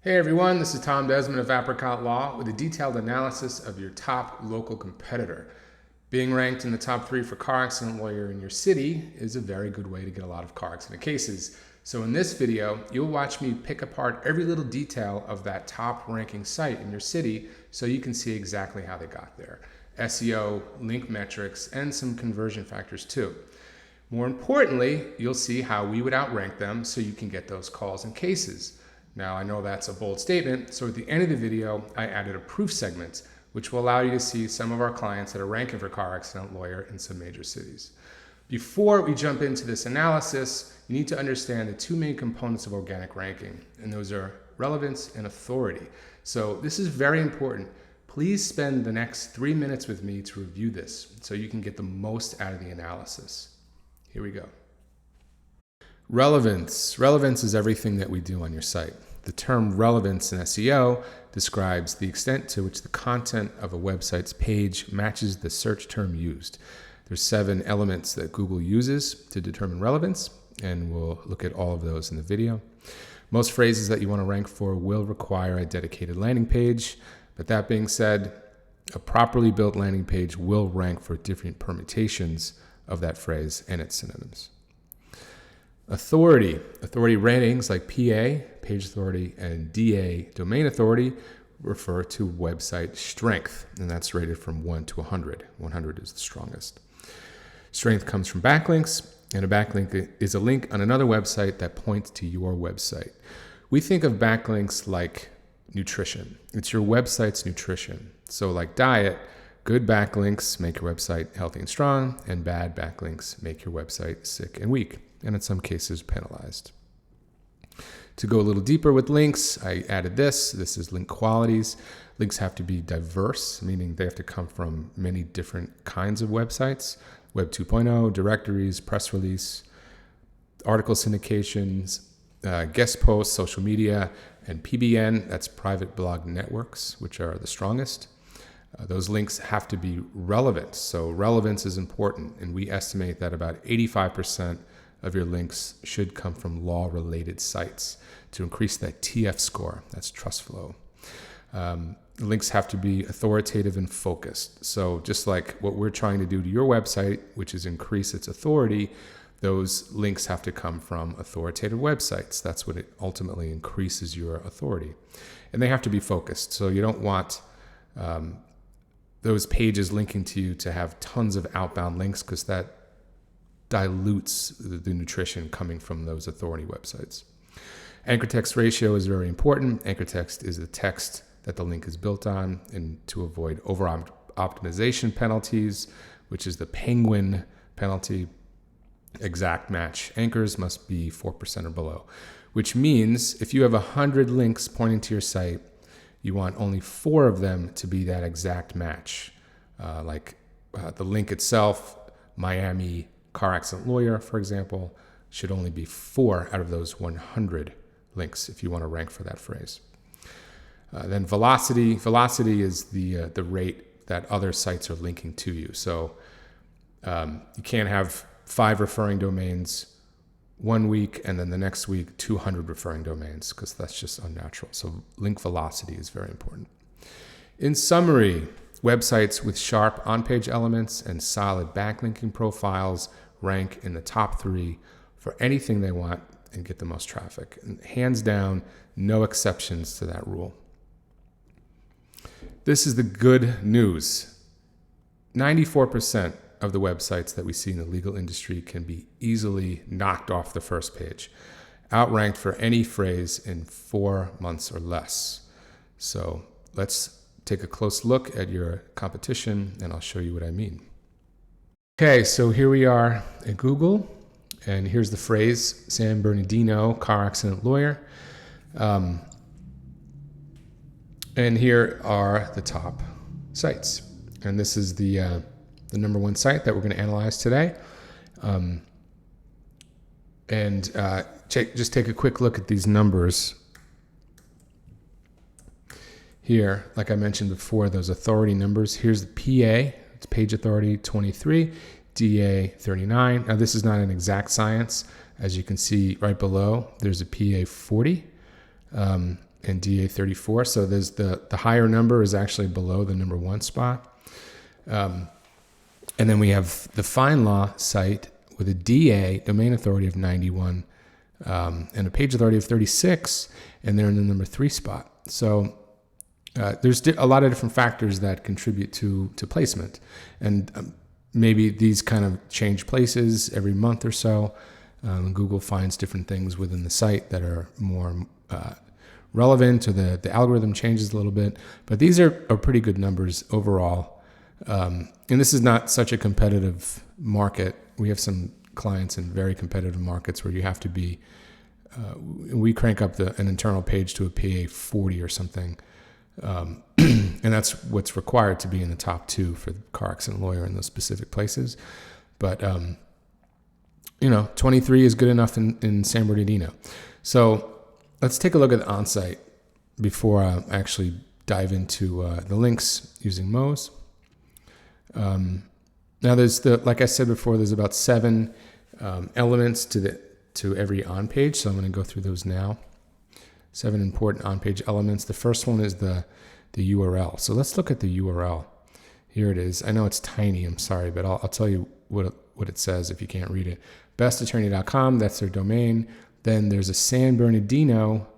Hey everyone, this is Tom Desmond of Apricot Law with a detailed analysis of your top local competitor. Being ranked in the top 3 for car accident lawyer in your city is a very good way to get a lot of car accident cases. So in this video, you'll watch me pick apart every little detail of that top ranking site in your city so you can see exactly how they got there. SEO, link metrics, and some conversion factors too. More importantly, you'll see how we would outrank them so you can get those calls and cases. Now, I know that's a bold statement, so at the end of the video, I added a proof segment, which will allow you to see some of our clients that are ranking for car accident lawyer in some major cities. Before we jump into this analysis, you need to understand the 2 main components of organic ranking, and those are relevance and authority. So this is very important. Please spend the next 3 minutes with me to review this so you can get the most out of the analysis. Here we go. Relevance. Relevance is everything that we do on your site. The term relevance in SEO describes the extent to which the content of a website's page matches the search term used. There's 7 elements that Google uses to determine relevance, and we'll look at all of those in the video. Most phrases that you want to rank for will require a dedicated landing page, but that being said, a properly built landing page will rank for different permutations of that phrase and its synonyms. Authority. Authority ratings like PA, page authority, and DA, domain authority, refer to website strength, and that's rated from 1 to 100. 100 is the strongest. Strength comes from backlinks, and a backlink is a link on another website that points to your website. We think of backlinks like nutrition. It's your website's nutrition. So like diet, good backlinks make your website healthy and strong, and bad backlinks make your website sick and weak, and in some cases penalized. To go a little deeper with links, I added this. This is link qualities. Links have to be diverse, meaning they have to come from many different kinds of websites. Web 2.0, directories, press release, article syndications, guest posts, social media, and PBN, that's private blog networks, which are the strongest. Those links have to be relevant. So relevance is important, and we estimate that about 85% of your links should come from law-related sites to increase that TF score. That's trust flow. Links have to be authoritative and focused. So just like what we're trying to do to your website, which is increase its authority, those links have to come from authoritative websites. That's what it ultimately increases your authority. And they have to be focused. So you don't want those pages linking to you to have tons of outbound links, because that dilutes the nutrition coming from those authority websites. Anchor text ratio is very important. Anchor text is the text that the link is built on, and to avoid over optimization penalties, which is the penguin penalty, exact match anchors must be 4% or below, which means if you have 100 links pointing to your site, you want only 4 of them to be that exact match. The link itself, Miami car accident lawyer, for example, should only be 4 out of those 100 links if you want to rank for that phrase. Then velocity. Velocity is the rate that other sites are linking to you. So you can't have 5 referring domains one week and then the next week 200 referring domains, because that's just unnatural. So link velocity is very important. In summary, websites with sharp on-page elements and solid backlinking profiles rank in the top 3 for anything they want and get the most traffic. And hands down, no exceptions to that rule. This is the good news. 94% of the websites that we see in the legal industry can be easily knocked off the first page, outranked for any phrase in 4 months or less. So let's take a close look at your competition, and I'll show you what I mean. Okay, so here we are at Google, and here's the phrase, San Bernadino, car accident lawyer. And here are the top sites. And this is the number 1 site that we're going to analyze today. Just take a quick look at these numbers. Here, like I mentioned before, those authority numbers. Here's the PA, it's page authority 23, DA 39. Now this is not an exact science. As you can see right below, there's a PA 40. and DA 34. So there's the higher number is actually below the number 1 spot. And then we have the FindLaw site with a DA, domain authority, of 91, and a page authority of 36, and they're in the number 3 spot. So there's a lot of different factors that contribute to placement. And maybe these kind of change places every month or so. Google finds different things within the site that are more relevant, or the algorithm changes a little bit. But these are pretty good numbers overall. And this is not such a competitive market. We have some clients in very competitive markets where you have to be, we crank up an internal page to a PA 40 or something. And that's what's required to be in the top 2 for the car accident lawyer in those specific places. But, 23 is good enough in San Bernardino. So let's take a look at the onsite before I actually dive into the links using Moz. Now there's like I said before, there's about 7 elements to every on page. So I'm going to go through those now. 7 important on page elements. The first one is the URL. So let's look at the URL. Here it is. I know it's tiny. I'm sorry, but I'll tell you what it says if you can't read it. Bestattorney.com. That's their domain. Then there's a San Bernardino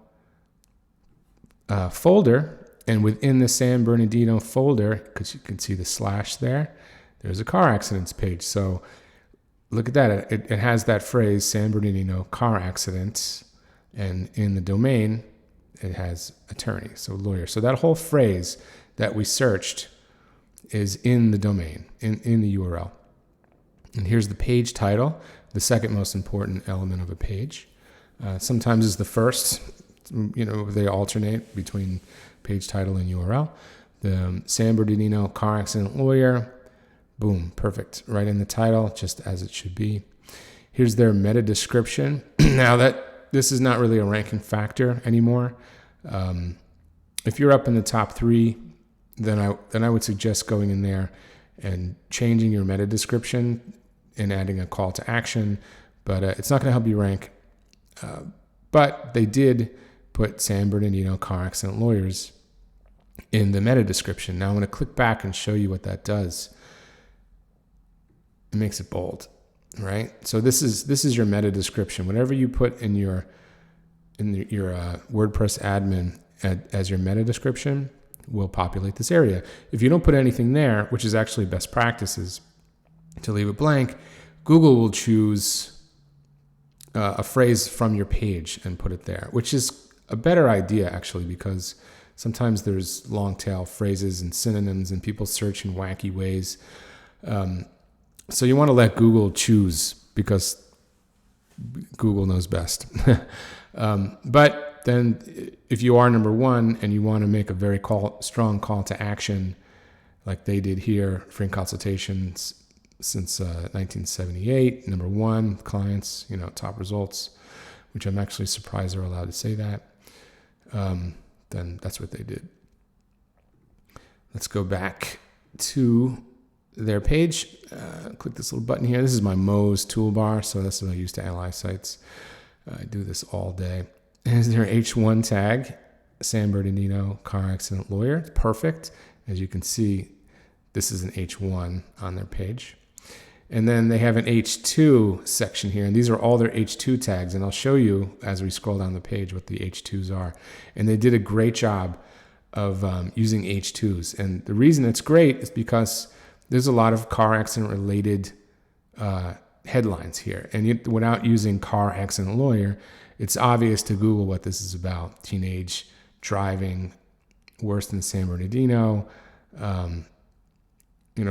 folder, and within the San Bernardino folder, because you can see the slash there, there's a car accidents page. So look at that. It has that phrase, San Bernardino car accidents, and in the domain, it has attorney, so lawyer. So that whole phrase that we searched is in the domain, in the URL. And here's the page title, the second most important element of a page. Sometimes it's the first. They alternate between page title and URL. The San Bernardino car accident lawyer, boom, perfect. Right in the title, just as it should be. Here's their meta description. Now this is not really a ranking factor anymore. If you're up in the top 3, then I would suggest going in there and changing your meta description and adding a call to action. But it's not going to help you rank. But they did put San Bernardino car accident lawyers in the meta description. Now I'm going to click back and show you what that does. It makes it bold, right? So this is your meta description. Whatever you put in your WordPress admin as your meta description will populate this area. If you don't put anything there, which is actually best practices to leave it blank, Google will choose a phrase from your page and put it there, which is a better idea actually, because sometimes there's long tail phrases and synonyms and people search in wacky ways. So you want to let Google choose, because Google knows best. But then if you are number 1 and you want to make a very strong call to action, like they did here, free consultations since 1978, number 1, clients, top results, which I'm actually surprised they're allowed to say that. Then that's what they did. Let's go back to their page. Click this little button here. This is my Moz toolbar, so that's what I use to analyze sites. I do this all day. Here's their H1 tag, San Bernardino car accident lawyer. It's perfect. As you can see, this is an H1 on their page. And then they have an H2 section here, and these are all their H2 tags, and I'll show you as we scroll down the page what the H2s are. And they did a great job of using H2s. And the reason it's great is because there's a lot of car accident related headlines here. And without using car accident lawyer, it's obvious to Google what this is about. Teenage driving, worse than San Bernardino,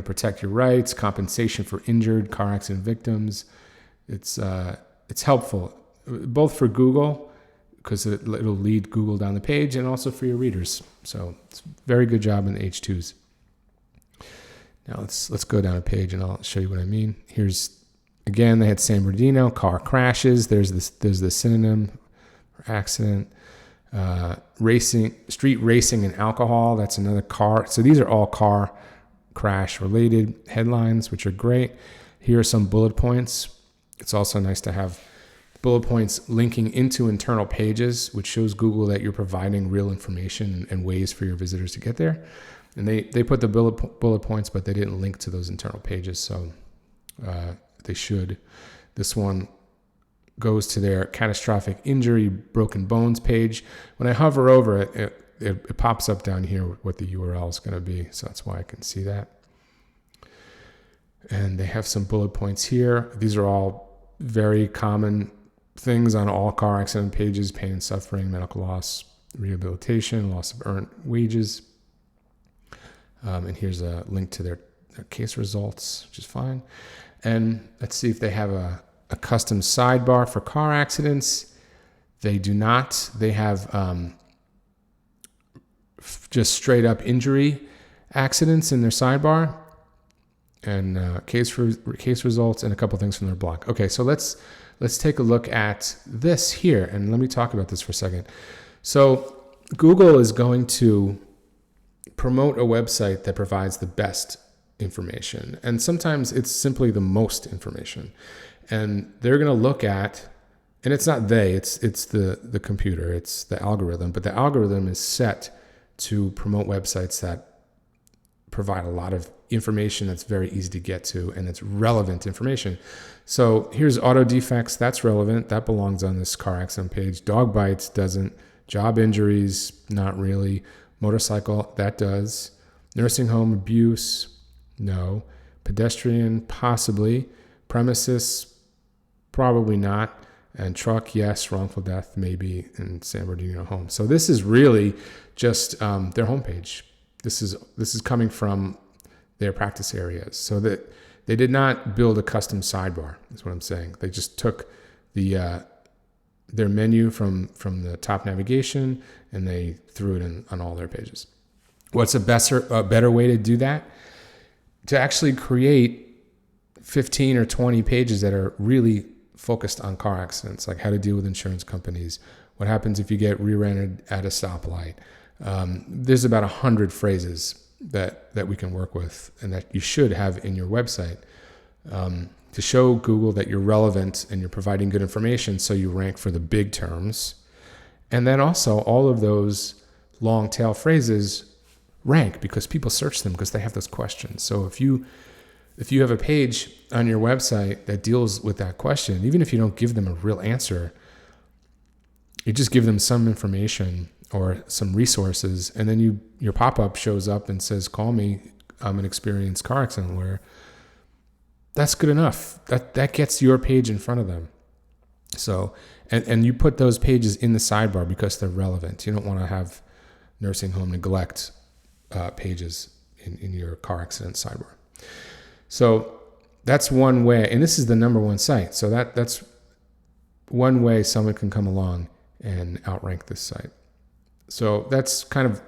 protect your rights, compensation for injured car accident victims. It's helpful, both for Google, because it'll lead Google down the page, and also for your readers. So it's a very good job in the H2s. Now let's go down a page and I'll show you what I mean. Here's, again, they had San Bernardino, car crashes. There's the synonym for accident. Racing, street racing and alcohol. That's another car. So these are all car crash related headlines, which are great. Here are some bullet points. It's also nice to have bullet points linking into internal pages, which shows Google that you're providing real information and ways for your visitors to get there. And they put the bullet points, but they didn't link to those internal pages, so they should. This one goes to their catastrophic injury, broken bones page. When I hover over it, it pops up down here what the URL is going to be, so that's why I can see that. And they have some bullet points here. These are all very common things on all car accident pages: pain and suffering, medical loss, rehabilitation, loss of earned wages. And here's a link to their case results, which is fine. And let's see if they have a custom sidebar for car accidents. They do not. They have just straight up injury accidents in their sidebar, and case results, and a couple things from their blog. Okay, so let's take a look at this here, and let me talk about this for a second. So Google is going to promote a website that provides the best information, and sometimes it's simply the most information. And they're going to look at, and it's not it's the computer, it's the algorithm, but the algorithm is set to promote websites that provide a lot of information that's very easy to get to, and it's relevant information. So here's auto defects, that's relevant, that belongs on this car accident page. Dog bites doesn't. Job injuries, not really. Motorcycle, that does. Nursing home abuse, no. Pedestrian, possibly. Premises, probably not. And truck, yes. Wrongful death, maybe. And San Bernadino home. So this is really just their homepage. This is coming from their practice areas. So that they did not build a custom sidebar, is what I'm saying. They just took their menu from the top navigation, and they threw it in on all their pages. What's a better way to do that? To actually create 15 or 20 pages that are really focused on car accidents, like how to deal with insurance companies, what happens if you get rear-ended at a stoplight. There's about 100 phrases that we can work with and that you should have in your website to show Google that you're relevant and you're providing good information, so you rank for the big terms. And then also all of those long tail phrases rank because people search them because they have those questions. So if you have a page on your website that deals with that question, even if you don't give them a real answer, you just give them some information or some resources, and then your pop-up shows up and says, call me, I'm an experienced car accident lawyer. That's good enough. That gets your page in front of them. So, and you put those pages in the sidebar because they're relevant. You don't want to have nursing home neglect pages in your car accident sidebar. So that's one way, and this is the number one site. So that's one way someone can come along and outrank this site. So that's kind of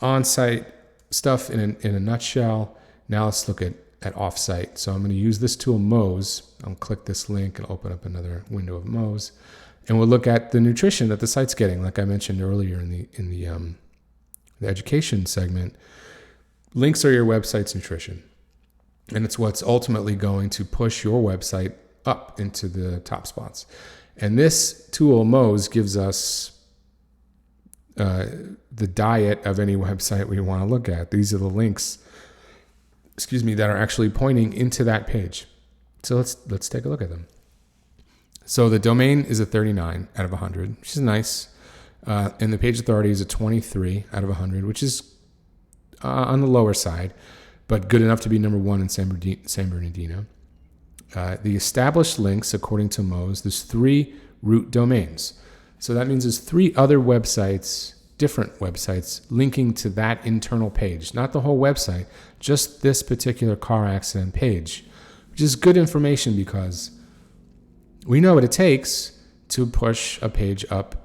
on-site stuff in a nutshell. Now let's look at off-site. So I'm going to use this tool, Moz. I'll click this link and open up another window of Moz, and we'll look at the nutrition that the site's getting. Like I mentioned earlier in the education segment, links are your website's nutrition, and it's what's ultimately going to push your website up into the top spots. And this tool, Moz, gives us the diet of any website we want to look at. These are the links, that are actually pointing into that page. So let's take a look at them. So the domain is a 39 out of 100, which is nice. And the page authority is a 23 out of 100, which is on the lower side, but good enough to be number one in San Bernadino. The established links, according to Moz, there's 3 root domains. So that means there's 3 other websites, different websites, linking to that internal page. Not the whole website, just this particular car accident page, which is good information because we know what it takes to push a page up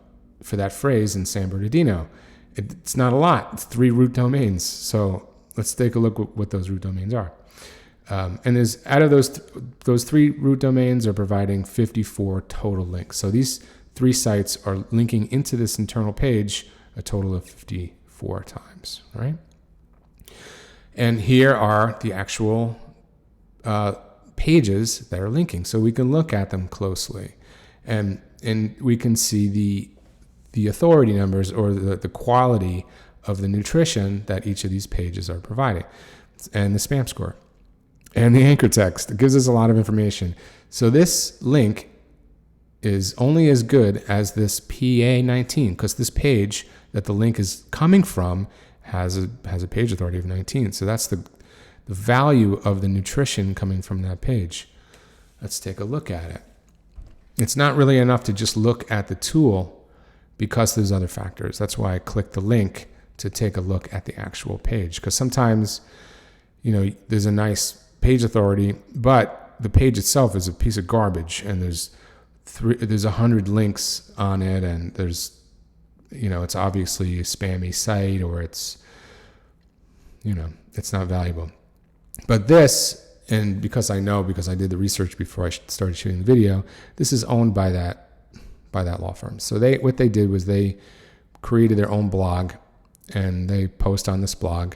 for that phrase in San Bernardino. It's not a lot. It's 3 root domains. So let's take a look at what those root domains are. And there's out of those 3 root domains are providing 54 total links. So these 3 sites are linking into this internal page a total of 54 times, right? And here are the actual pages that are linking. So we can look at them closely. and we can see the authority numbers, or the quality of the nutrition that each of these pages are providing, and the spam score, and the anchor text. It gives us a lot of information. So this link is only as good as this PA19, because this page that the link is coming from has a page authority of 19. So that's the value of the nutrition coming from that page. Let's take a look at it. It's not really enough to just look at the tool, because there's other factors. That's why I clicked the link to take a look at the actual page, because sometimes, there's a nice page authority, but the page itself is a piece of garbage, and there's 100 links on it, and there's, it's obviously a spammy site, or it's not valuable. But this, and because I did the research before I started shooting the video, this is owned by that law firm. So what they did was they created their own blog, and they post on this blog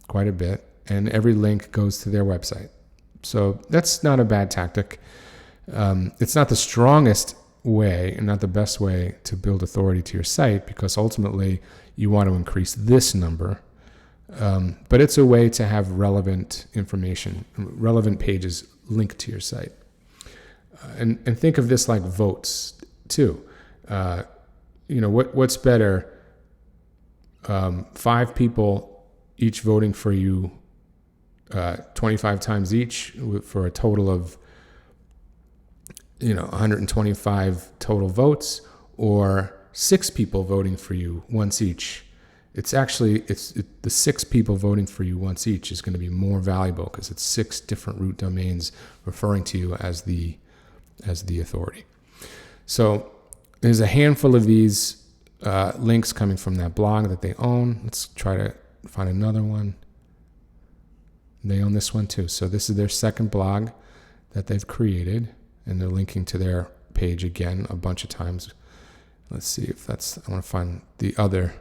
quite a bit, and every link goes to their website. So that's not a bad tactic. It's not the strongest way and not the best way to build authority to your site, because ultimately you want to increase this number. But it's a way to have relevant information, relevant pages linked to your site. And think of this like votes too. What's better? 5 people each voting for you 25 times each, for a total of 125 total votes, or 6 people voting for you once each. The 6 people voting for you once each is going to be more valuable, because it's 6 different root domains referring to you as the authority. So there's a handful of these links coming from that blog that they own. Let's try to find another one. They own this one too. So this is their second blog that they've created, and they're linking to their page again a bunch of times. Let's see if I want to find the other.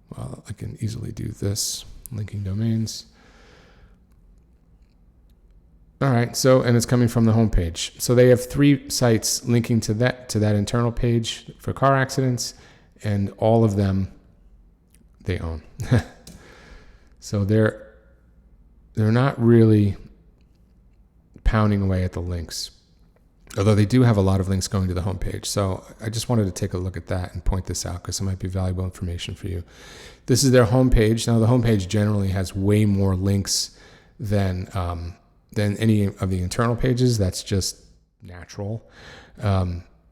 Well, I can easily do this, linking domains. All right, and it's coming from the homepage. So they have 3 sites linking to that internal page for car accidents, and all of them they own. So they're not really pounding away at the links, although they do have a lot of links going to the homepage. So I just wanted to take a look at that and point this out, because it might be valuable information for you. This is their homepage. Now, the homepage generally has way more links than any of the internal pages. That's just natural.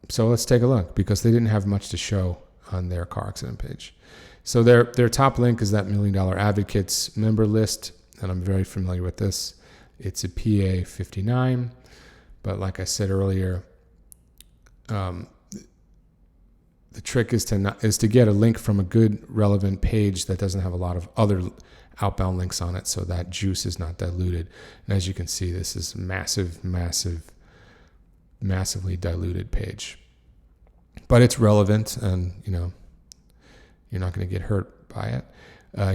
So let's take a look, because they didn't have much to show on their car accident page. So their top link is that $1 Million Advocates member list, and I'm very familiar with this. It's a PA 59, but like I said earlier, the trick is to get a link from a good relevant page that doesn't have a lot of other outbound links on it, so that juice is not diluted. And as you can see, this is massively diluted page, but it's relevant, and you're not going to get hurt by it.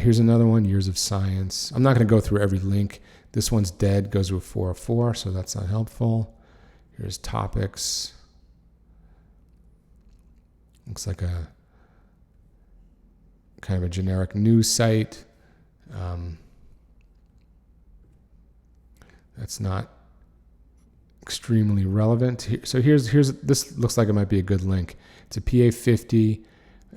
Here's another one, Years of Science. I'm not going to go through every link. This one's dead, goes with 404, so that's not helpful. Here's topics. Looks like a kind of a generic news site. That's not extremely relevant. So here's this looks like it might be a good link. It's a PA 50,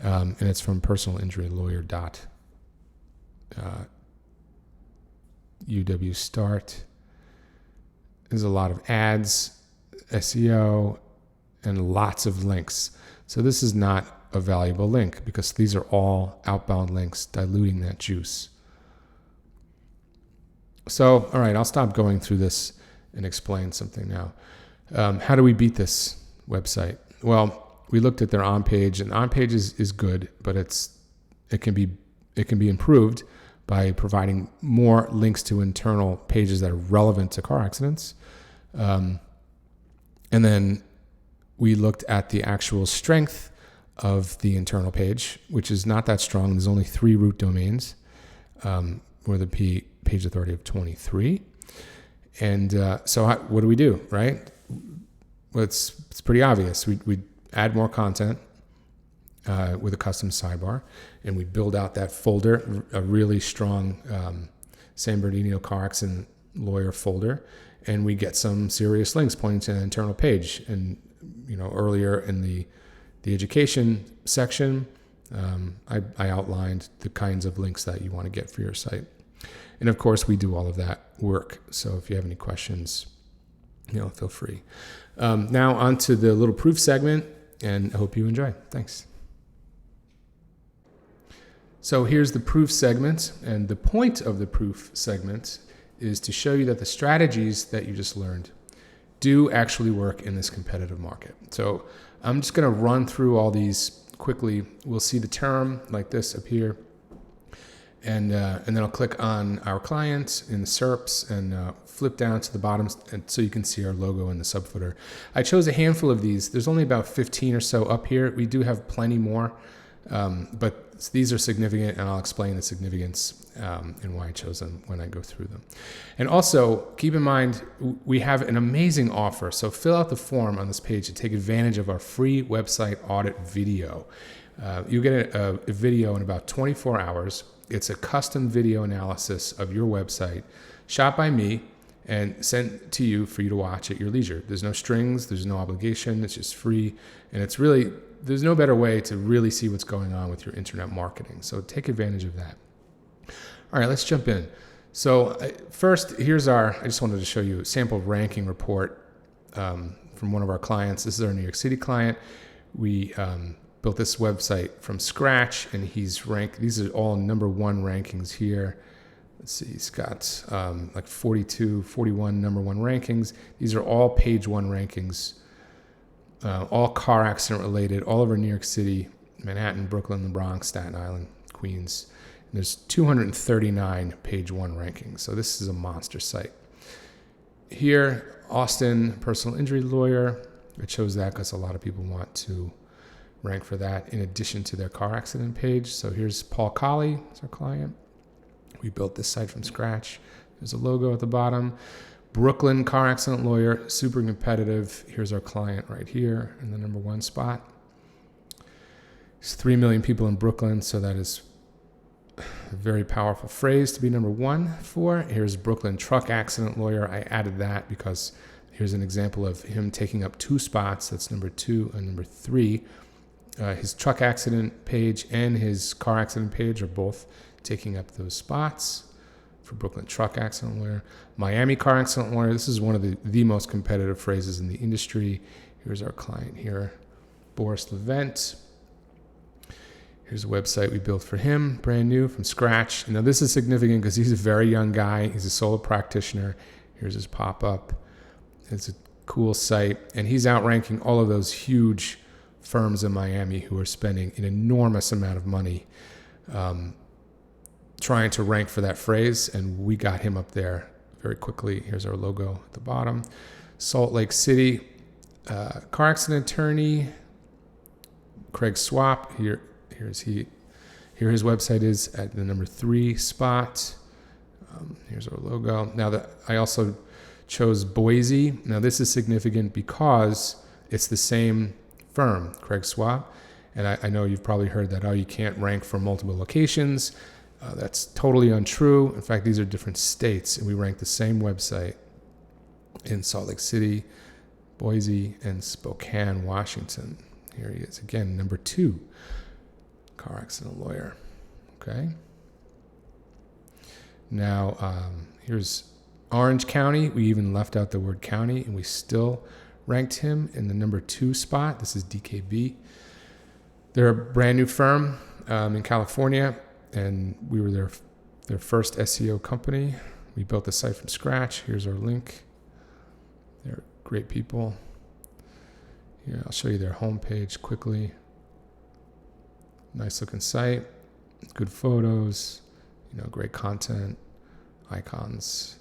and it's from personalinjurylawyer.uw start. There's a lot of ads, SEO, and lots of links. So this is not a valuable link, because these are all outbound links diluting that juice. So, all right, I'll stop going through this and explain something now. How do we beat this website? Well, we looked at their on-page, and on-page is good, but it can be improved by providing more links to internal pages that are relevant to car accidents. And then we looked at the actual strength of the internal page, which is not that strong. There's only 3 root domains, with a page authority of 23. And so what do we do, right? Well, it's pretty obvious. We add more content with a custom sidebar, and we build out that folder, a really strong San Bernadino car accident lawyer folder, and we get some serious links pointing to an internal page. And earlier in the education section, I outlined the kinds of links that you want to get for your site. And of course, we do all of that work. So if you have any questions, feel free. Now on to the little proof segment, and I hope you enjoy. Thanks. So here's the proof segment, and the point of the proof segment is to show you that the strategies that you just learned do actually work in this competitive market. So I'm just going to run through all these quickly. We'll see the term like this up here, and then I'll click on our client in the SERPs and flip down to the bottom, and so you can see our logo in the subfooter. I chose a handful of these. There's only about 15 or so up here. We do have plenty more, but these are significant, and I'll explain the significance and why I chose them when I go through them. And also, keep in mind, we have an amazing offer. So fill out the form on this page to take advantage of our free website audit video. You get a video in about 24 hours. It's a custom video analysis of your website, shot by me, and sent to you for you to watch at your leisure. There's no strings, there's no obligation, it's just free, and it's really, there's no better way to really see what's going on with your internet marketing. So take advantage of that. All right, let's jump in. So first, I just wanted to show you a sample ranking report from one of our clients. This is our New York City client. We built this website from scratch, and he's ranked, these are all number one rankings here. Let's see, he's got like 42, 41 number one rankings. These are all page one rankings, all car accident related, all over New York City, Manhattan, Brooklyn, the Bronx, Staten Island, Queens. And there's 239 page one rankings. So this is a monster site. Here, Austin, personal injury lawyer. I chose that because a lot of people want to rank for that in addition to their car accident page. So here's Paul Colley, that's our client. We built this site from scratch. There's a logo at the bottom. Brooklyn car accident lawyer, super competitive. Here's our client right here in the number one spot. There's 3 million people in Brooklyn, so that is a very powerful phrase to be number one for. Here's Brooklyn truck accident lawyer. I added that because here's an example of him taking up 2 spots. That's number 2 and number 3. His truck accident page and his car accident page are both taking up those spots for Brooklyn truck accident lawyer. Miami car accident lawyer. This is one of the most competitive phrases in the industry. Here's our client here, Boris Levent. Here's a website we built for him, brand new from scratch. Now this is significant because he's a very young guy. He's a solo practitioner. Here's his pop-up. It's a cool site. And he's outranking all of those huge firms in Miami who are spending an enormous amount of money trying to rank for that phrase, and we got him up there very quickly. Here's our logo at the bottom. Salt Lake City, car accident attorney, Craig Swap. Here his website is at the number 3 spot. Here's our logo. Now I also chose Boise. Now this is significant because it's the same firm, Craig Swap, and I know you've probably heard that, you can't rank for multiple locations. That's totally untrue. In fact, these are different states, and we rank the same website in Salt Lake City, Boise, and Spokane, Washington. Here he is again, number 2, car accident lawyer. Okay. Now, here's Orange County. We even left out the word county, and we still ranked him in the number 2 spot. This is DKB. They're a brand new firm in California, and we were their first SEO company. We built the site from scratch. Here's our link. They're great people. Here, I'll show you their homepage quickly. Nice looking site, good photos, great content, icons.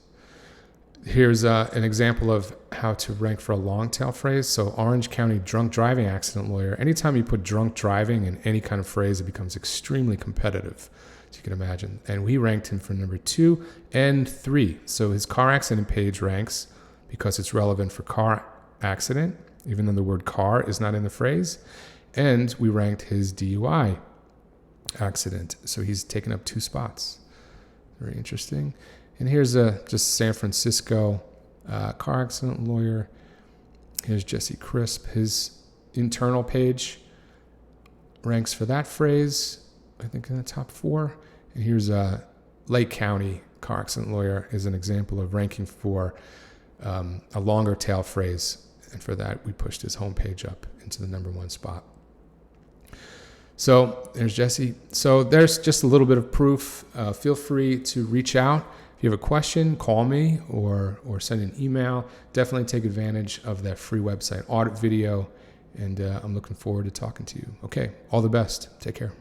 Here's an example of how to rank for a long tail phrase. So Orange County drunk driving accident lawyer. Anytime you put drunk driving in any kind of phrase, it becomes extremely competitive, as you can imagine. And we ranked him for number 2 and 3. So his car accident page ranks because it's relevant for car accident even though the word car is not in the phrase. And we ranked his DUI accident. So he's taken up 2 spots. Very interesting. And here's just San Francisco car accident lawyer. Here's Jesse Crisp. His internal page ranks for that phrase, I think, in the top 4. And here's Lake County car accident lawyer is an example of ranking for a longer tail phrase. And for that, we pushed his homepage up into the number 1 spot. So there's Jesse. So there's just a little bit of proof. Feel free to reach out. If you have a question, call me or send an email. Definitely take advantage of that free website audit video. And I'm looking forward to talking to you. Okay, all the best. Take care.